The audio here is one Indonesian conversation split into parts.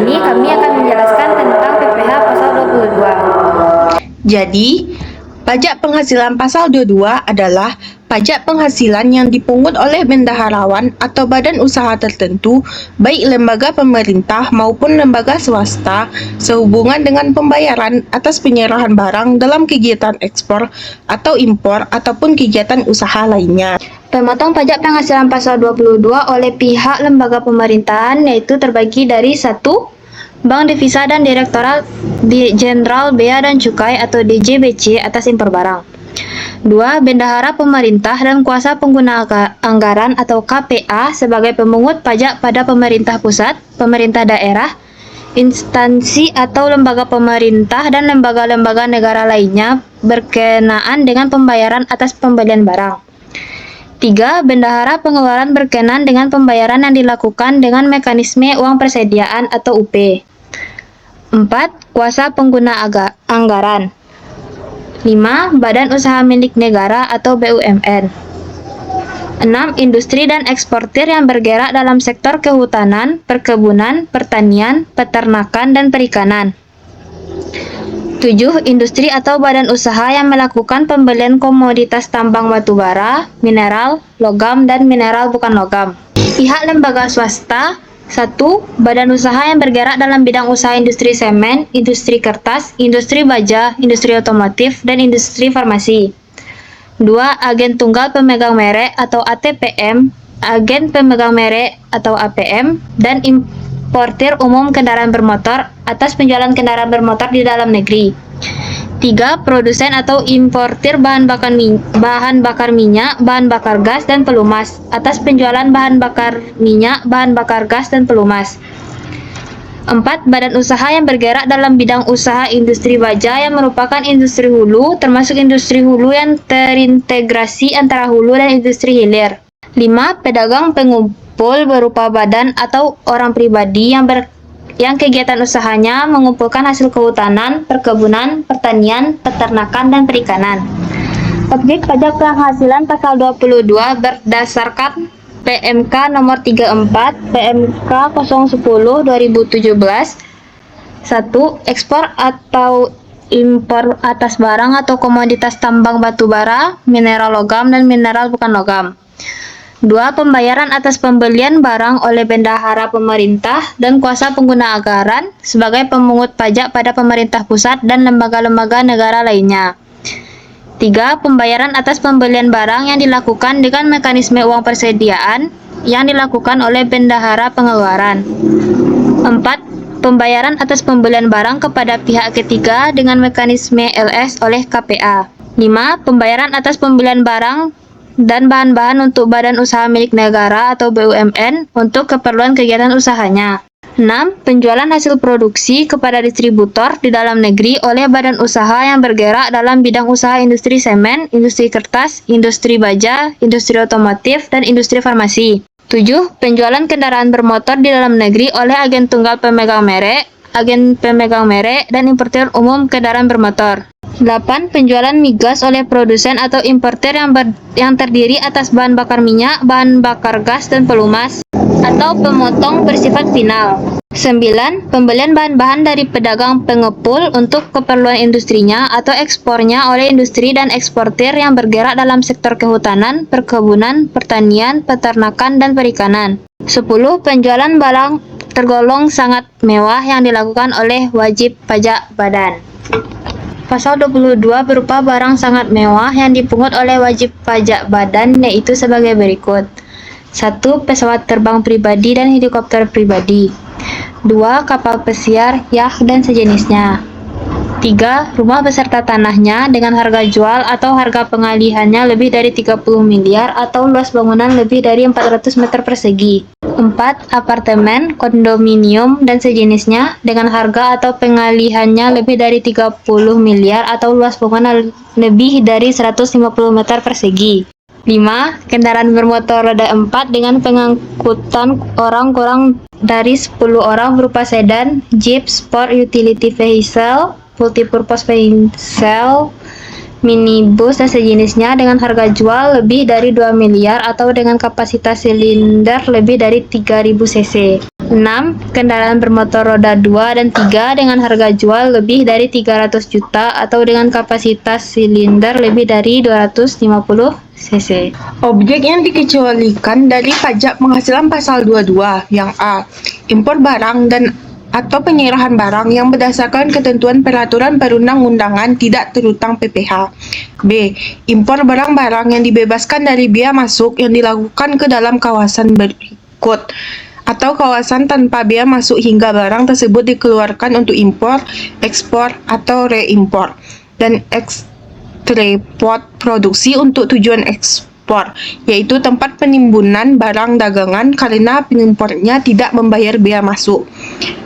ini kami akan menjelaskan tentang PPh pasal 22. Jadi, pajak penghasilan pasal 22 adalah pajak penghasilan yang dipungut oleh bendaharawan atau badan usaha tertentu, baik lembaga pemerintah maupun lembaga swasta, sehubungan dengan pembayaran atas penyerahan barang dalam kegiatan ekspor atau impor ataupun kegiatan usaha lainnya. Pemotong pajak penghasilan pasal 22 oleh pihak lembaga pemerintahan yaitu terbagi dari 1. Bank Devisa dan Direktorat Jenderal Bea dan Cukai atau DJBC atas impor barang. 2. Bendahara pemerintah dan kuasa pengguna anggaran atau KPA sebagai pemungut pajak pada pemerintah pusat, pemerintah daerah, instansi atau lembaga pemerintah dan lembaga-lembaga negara lainnya berkenaan dengan pembayaran atas pembelian barang. 3. Bendahara pengeluaran berkenaan dengan pembayaran yang dilakukan dengan mekanisme uang persediaan atau UP. 4. Kuasa pengguna anggaran. 5. Badan usaha milik negara atau BUMN. 6. Industri dan eksportir yang bergerak dalam sektor kehutanan, perkebunan, pertanian, peternakan, dan perikanan. 7. Industri atau badan usaha yang melakukan pembelian komoditas tambang batubara, mineral, logam, dan mineral bukan logam. Pihak lembaga swasta. 1. Badan usaha yang bergerak dalam bidang usaha industri semen, industri kertas, industri baja, industri otomotif, dan industri farmasi. 2. Agen tunggal pemegang merek atau ATPM, agen pemegang merek atau APM, dan importir umum kendaraan bermotor atas penjualan kendaraan bermotor di dalam negeri. 3. Produsen atau importir bahan bakar minyak, bahan bakar gas, dan pelumas atas penjualan bahan bakar minyak, bahan bakar gas, dan pelumas. 4. Badan usaha yang bergerak dalam bidang usaha industri baja yang merupakan industri hulu, termasuk industri hulu yang terintegrasi antara hulu dan industri hilir. 5. Pedagang pengumpul berupa badan atau orang pribadi yang kegiatan usahanya mengumpulkan hasil kehutanan, perkebunan, pertanian, peternakan, dan perikanan. Objek pajak penghasilan pasal 22 berdasarkan PMK nomor 34 PMK 010/2017. 1. Ekspor atau impor atas barang atau komoditas tambang batubara, mineral logam, dan mineral bukan logam. 2. Pembayaran atas pembelian barang oleh bendahara pemerintah dan kuasa pengguna anggaran sebagai pemungut pajak pada pemerintah pusat dan lembaga-lembaga negara lainnya. 3. Pembayaran atas pembelian barang yang dilakukan dengan mekanisme uang persediaan yang dilakukan oleh bendahara pengeluaran. 4. Pembayaran atas pembelian barang kepada pihak ketiga dengan mekanisme LS oleh KPA. 5. Pembayaran atas pembelian barang dan bahan-bahan untuk badan usaha milik negara atau BUMN untuk keperluan kegiatan usahanya. 6. Penjualan hasil produksi kepada distributor di dalam negeri oleh badan usaha yang bergerak dalam bidang usaha industri semen, industri kertas, industri baja, industri otomotif, dan industri farmasi. 7. Penjualan kendaraan bermotor di dalam negeri oleh agen tunggal pemegang merek, agen pemegang merek, dan importir umum kendaraan bermotor. 8. Penjualan migas oleh produsen atau importir yang terdiri atas bahan bakar minyak, bahan bakar gas, dan pelumas atau pemotong bersifat final. 9. Pembelian bahan-bahan dari pedagang pengepul untuk keperluan industrinya atau ekspornya oleh industri dan eksportir yang bergerak dalam sektor kehutanan, perkebunan, pertanian, peternakan, dan perikanan. 10. Penjualan barang tergolong sangat mewah yang dilakukan oleh wajib pajak badan. Pasal 22 berupa barang sangat mewah yang dipungut oleh wajib pajak badan yaitu sebagai berikut. 1. Pesawat terbang pribadi dan helikopter pribadi. 2. Kapal pesiar, yacht, dan sejenisnya. 3. Rumah beserta tanahnya dengan harga jual atau harga pengalihannya lebih dari 30 miliar atau luas bangunan lebih dari 400 meter persegi. 4. Apartemen, kondominium, dan sejenisnya dengan harga atau pengalihannya lebih dari 30 miliar atau luas bangunan lebih dari 150 meter persegi. 5. Kendaraan bermotor roda 4 dengan pengangkutan orang kurang dari 10 orang berupa sedan, jeep, sport utility vehicle, multipurpose vehicle, minibus, dan sejenisnya dengan harga jual lebih dari 2 miliar atau dengan kapasitas silinder lebih dari 3000 cc. 6. Kendaraan bermotor roda 2 dan 3 dengan harga jual lebih dari 300 juta atau dengan kapasitas silinder lebih dari 250 cc. Objek yang dikecualikan dari pajak penghasilan pasal 22 yang A. Impor barang dan atau penyerahan barang yang berdasarkan ketentuan peraturan perundang-undangan tidak terhutang PPh. B. Impor barang-barang yang dibebaskan dari bea masuk yang dilakukan ke dalam kawasan berikut atau kawasan tanpa bea masuk hingga barang tersebut dikeluarkan untuk impor, ekspor, atau reimpor, dan ekstreport produksi untuk tujuan ekspor, yaitu tempat penimbunan barang dagangan karena pengimpornya tidak membayar bea masuk.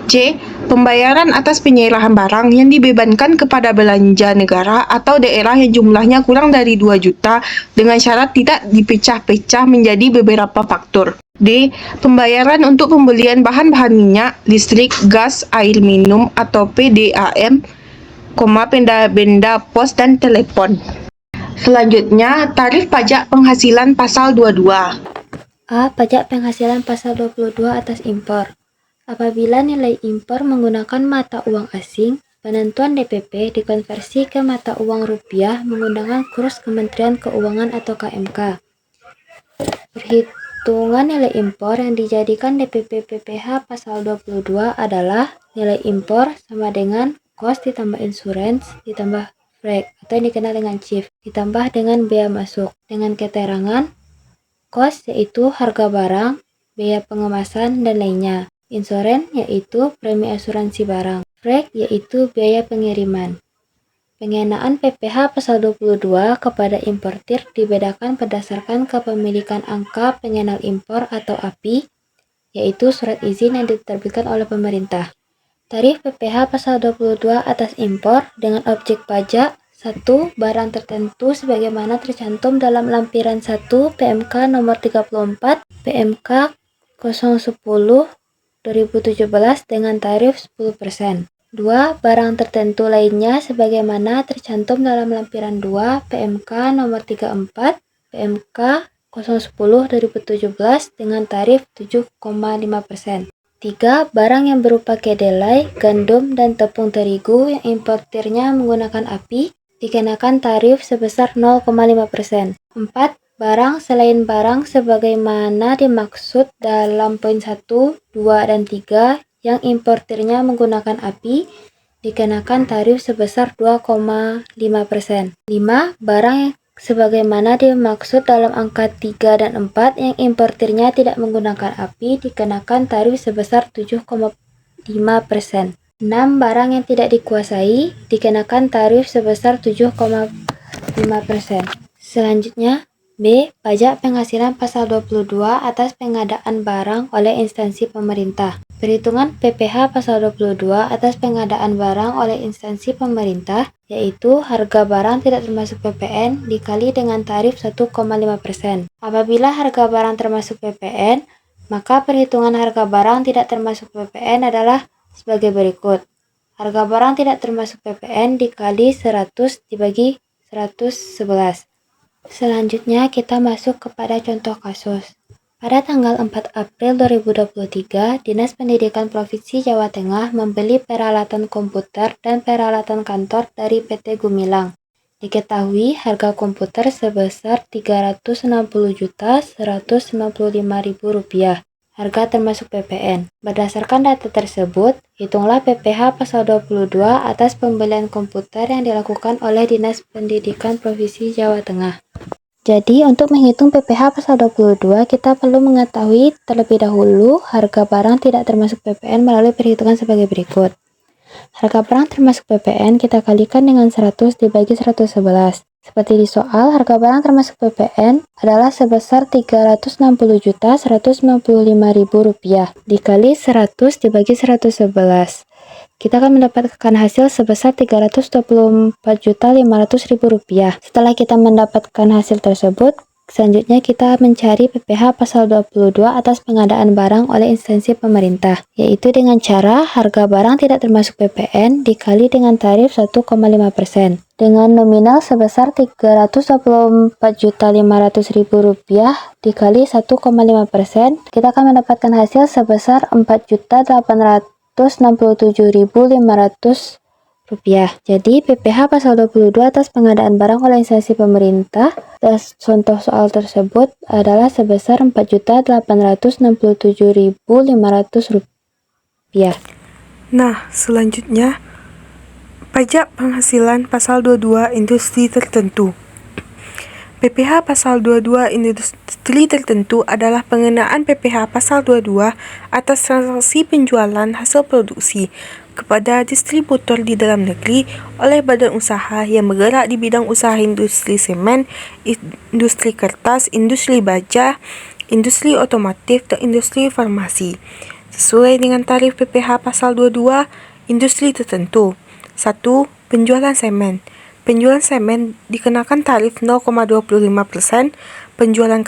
C. Pembayaran atas penyerahan barang yang dibebankan kepada belanja negara atau daerah yang jumlahnya kurang dari 2 juta dengan syarat tidak dipecah-pecah menjadi beberapa faktur. D. Pembayaran untuk pembelian bahan-bahan minyak, listrik, gas, air minum atau PDAM, benda pos dan telepon. Selanjutnya, tarif pajak penghasilan pasal 22. A. Pajak penghasilan pasal 22 atas impor. Apabila nilai impor menggunakan mata uang asing, penentuan DPP dikonversi ke mata uang rupiah menggunakan kurs Kementerian Keuangan atau KMK. Perhitungan nilai impor yang dijadikan DPP PPh pasal 22 adalah nilai impor sama dengan kos ditambah insurans ditambah freight atau yang dikenal dengan CIF ditambah dengan bea masuk dengan keterangan kos yaitu harga barang, biaya pengemasan, dan lainnya. Insurans yaitu premi asuransi barang. Freight yaitu biaya pengiriman. Pengenaan PPh pasal 22 kepada importir dibedakan berdasarkan kepemilikan angka pengenal impor atau API, yaitu surat izin yang diterbitkan oleh pemerintah. Tarif PPh pasal 22 atas impor dengan objek pajak 1. Barang tertentu sebagaimana tercantum dalam lampiran 1 PMK nomor 34 PMK 010 2017 dengan tarif 10%. 2. Barang tertentu lainnya sebagaimana tercantum dalam lampiran 2 PMK nomor 34 PMK 010 2017 dengan tarif 7,5%. 3. Barang yang berupa kedelai, gandum, dan tepung terigu yang importirnya menggunakan API dikenakan tarif sebesar 0,5%. 4. Barang selain barang sebagaimana dimaksud dalam poin 1, 2, dan 3 yang importirnya menggunakan API dikenakan tarif sebesar 2,5%. 5. Barang yang sebagaimana dimaksud dalam angka 3 dan 4 yang importirnya tidak menggunakan API dikenakan tarif sebesar 7,5%. 6. Barang yang tidak dikuasai dikenakan tarif sebesar 7,5%. Selanjutnya, B. Pajak penghasilan pasal 22 atas pengadaan barang oleh instansi pemerintah. Perhitungan PPh pasal 22 atas pengadaan barang oleh instansi pemerintah, yaitu harga barang tidak termasuk PPN dikali dengan tarif 1,5%. Apabila harga barang termasuk PPN, maka perhitungan harga barang tidak termasuk PPN adalah sebagai berikut. Harga barang tidak termasuk PPN dikali 100 dibagi 111. Selanjutnya kita masuk kepada contoh kasus. Pada tanggal 4 April 2023, Dinas Pendidikan Provinsi Jawa Tengah membeli peralatan komputer dan peralatan kantor dari PT Gumilang. Diketahui harga komputer sebesar Rp360.195.000. Harga termasuk PPN. Berdasarkan data tersebut, hitunglah PPh pasal 22 atas pembelian komputer yang dilakukan oleh Dinas Pendidikan Provinsi Jawa Tengah. Jadi, untuk menghitung PPh pasal 22, kita perlu mengetahui terlebih dahulu harga barang tidak termasuk PPN melalui perhitungan sebagai berikut. Harga barang termasuk PPN kita kalikan dengan 100 dibagi 111. Seperti di soal, harga barang termasuk PPN adalah sebesar Rp360.195.000 dikali 100 dibagi 111. Kita akan mendapatkan hasil sebesar Rp324.500.000. Setelah kita mendapatkan hasil tersebut, Selanjutnya kita mencari PPh pasal 22 atas pengadaan barang oleh instansi pemerintah, yaitu dengan cara harga barang tidak termasuk PPN dikali dengan tarif 1,5% dengan nominal sebesar Rp324.500.000 dikali 1,5%, kita akan mendapatkan hasil sebesar Rp4.867.500. Jadi, PPh pasal 22 atas pengadaan barang oleh instansi pemerintah, contoh soal tersebut adalah sebesar Rp4.867.500. Nah, selanjutnya, pajak penghasilan pasal 22 industri tertentu. PPh pasal 22 industri tertentu adalah pengenaan PPh pasal 22 atas transaksi penjualan hasil produksi kepada distributor di dalam negeri oleh badan usaha yang bergerak di bidang usaha industri semen, industri kertas, industri baja, industri otomotif, dan industri farmasi. Sesuai dengan tarif PPh pasal 22 industri tertentu. 1. Penjualan semen. Penjualan semen dikenakan tarif 0,25%, penjualan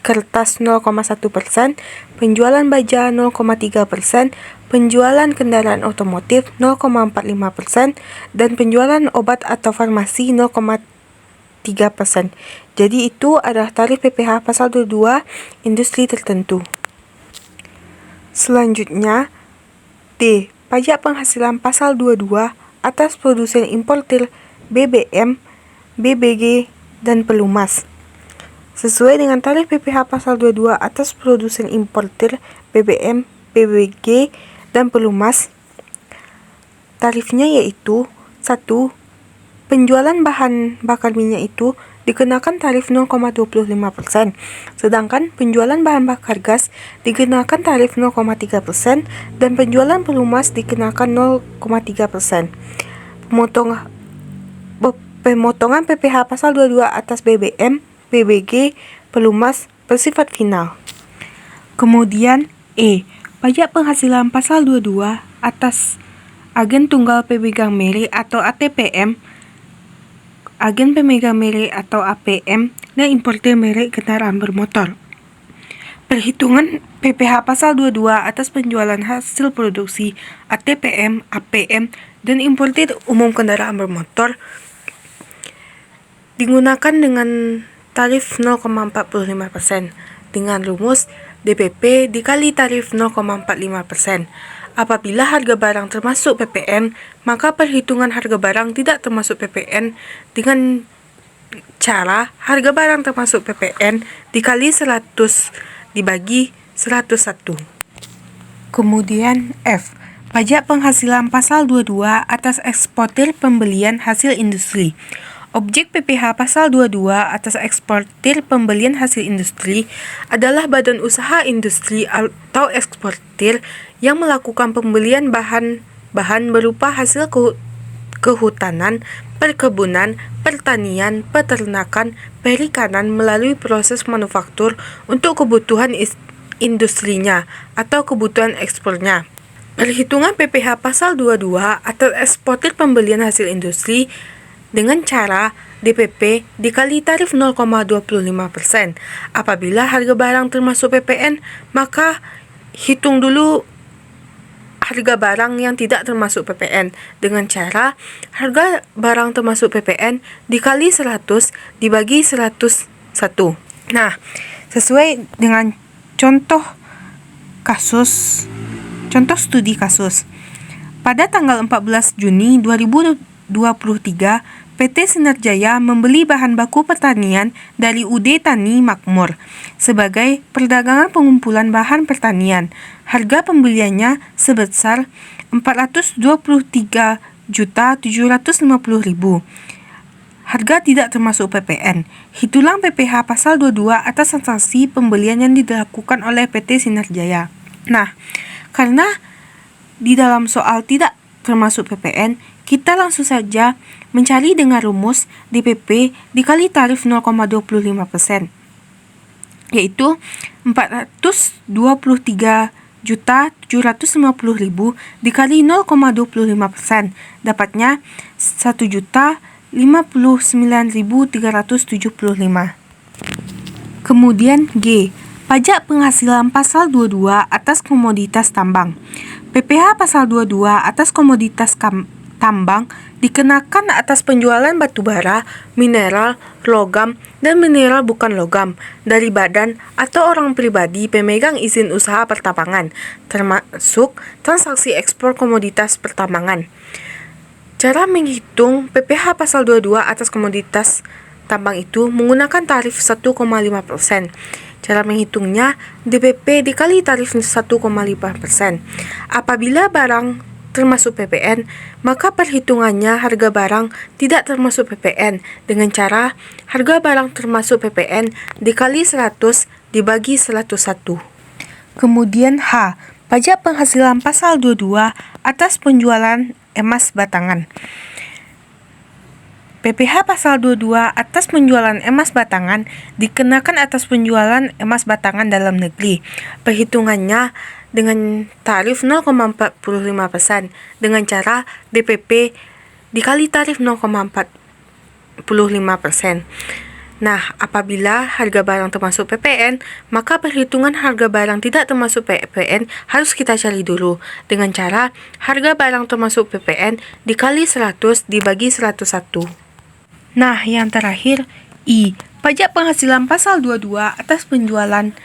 kertas 0,1%, penjualan baja 0,3%, penjualan kendaraan otomotif 0,45%, dan penjualan obat atau farmasi 0,3%. Jadi itu adalah tarif PPh pasal 22 industri tertentu. Selanjutnya, D. Pajak penghasilan pasal 22 atas produsen importir BBM, BBG, dan pelumas. Sesuai dengan tarif PPh pasal 22 atas produsen importir BBM, BBG, dan pelumas, tarifnya yaitu 1. Penjualan bahan bakar minyak itu dikenakan tarif 0,25%, sedangkan penjualan bahan bakar gas dikenakan tarif 0,3% dan penjualan pelumas dikenakan 0,3%. Pemotongan PPh pasal 22 atas BBM, BBG, pelumas bersifat final. Kemudian E. Pajak penghasilan pasal 22 atas agen tunggal pemegang merek atau ATPM, agen pemegang merek atau APM, dan importir merek kendaraan bermotor. Perhitungan PPh pasal 22 atas penjualan hasil produksi ATPM, APM, dan importir umum kendaraan bermotor digunakan dengan tarif 0,45% dengan rumus DPP dikali tarif 0,45%. Apabila harga barang termasuk PPN, maka perhitungan harga barang tidak termasuk PPN dengan cara harga barang termasuk PPN dikali 100 dibagi 101. Kemudian F. Pajak penghasilan pasal 22 atas eksportir pembelian hasil industri. Objek PPh pasal 22 atas eksportir pembelian hasil industri adalah badan usaha industri atau eksportir yang melakukan pembelian bahan berupa hasil kehutanan, perkebunan, pertanian, peternakan, perikanan melalui proses manufaktur untuk kebutuhan industrinya atau kebutuhan ekspornya. Perhitungan PPh pasal 22 atas eksportir pembelian hasil industri dengan cara DPP dikali tarif 0,25%. Apabila harga barang termasuk PPN, maka hitung dulu harga barang yang tidak termasuk PPN dengan cara harga barang termasuk PPN dikali 100 dibagi 101. Nah, sesuai dengan contoh studi kasus. Pada tanggal 14 Juni 2023, PT Sinar Jaya membeli bahan baku pertanian dari UD Tani Makmur sebagai perdagangan pengumpulan bahan pertanian. Harga pembeliannya sebesar Rp423.750.000. Harga tidak termasuk PPN. Hitunglah PPh pasal 22 atas transaksi pembelian yang dilakukan oleh PT Sinar Jaya. Nah, karena di dalam soal tidak termasuk PPN, kita langsung saja mencari dengan rumus DPP dikali tarif 0,25%, yaitu 423.750.000 dikali 0,25%, dapatnya 1.059.375. Kemudian G. Pajak penghasilan pasal 22 atas komoditas tambang. PPh pasal 22 atas komoditas tambang dikenakan atas penjualan batu bara, mineral, logam, dan mineral bukan logam dari badan atau orang pribadi pemegang izin usaha pertambangan, termasuk transaksi ekspor komoditas pertambangan. Cara menghitung PPh pasal 22 atas komoditas tambang itu menggunakan tarif 1,5%. Cara menghitungnya DPP dikali tarif 1,5%. Apabila barang termasuk PPN, maka perhitungannya harga barang tidak termasuk PPN dengan cara harga barang termasuk PPN dikali 100 dibagi 101. Kemudian H. Pajak penghasilan pasal 22 atas penjualan emas batangan. PPh pasal 22 atas penjualan emas batangan dikenakan atas penjualan emas batangan dalam negeri. Perhitungannya dengan tarif 0,45% dengan cara DPP dikali tarif 0,45%. Nah, apabila harga barang termasuk PPN, maka perhitungan harga barang tidak termasuk PPN harus kita cari dulu dengan cara harga barang termasuk PPN dikali 100 dibagi 101. Nah, yang terakhir, I. Pajak penghasilan pasal 22 atas penjualan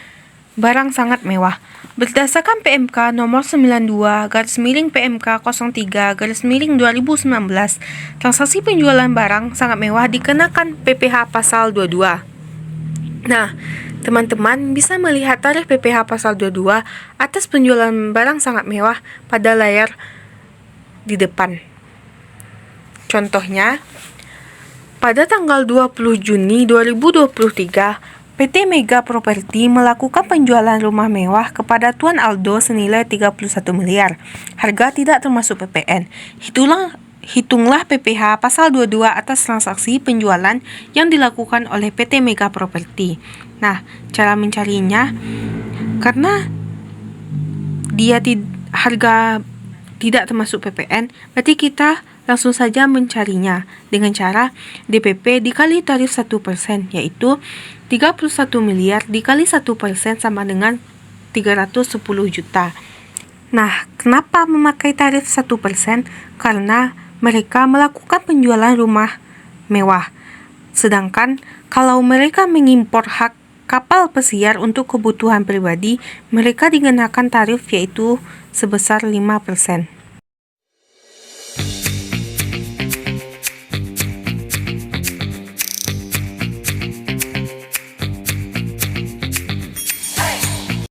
barang sangat mewah. Berdasarkan PMK nomor 92/PMK 03/2019, transaksi penjualan barang sangat mewah dikenakan PPh pasal 22. Nah, teman-teman bisa melihat tarif PPh pasal 22 atas penjualan barang sangat mewah pada layar di depan. Contohnya, pada tanggal 20 Juni 2023, PT Mega Property melakukan penjualan rumah mewah kepada Tuan Aldo senilai 31 miliar. Harga tidak termasuk PPN. Hitunglah PPh pasal 22 atas transaksi penjualan yang dilakukan oleh PT Mega Property. Nah, cara mencarinya, karena harga tidak termasuk PPN, berarti kita langsung saja mencarinya dengan cara DPP dikali tarif 1%, yaitu 31 miliar dikali 1% sama dengan 310 juta. Nah, kenapa memakai tarif 1%? Karena mereka melakukan penjualan rumah mewah. Sedangkan kalau mereka mengimpor hak kapal pesiar untuk kebutuhan pribadi, mereka dikenakan tarif yaitu sebesar 5%.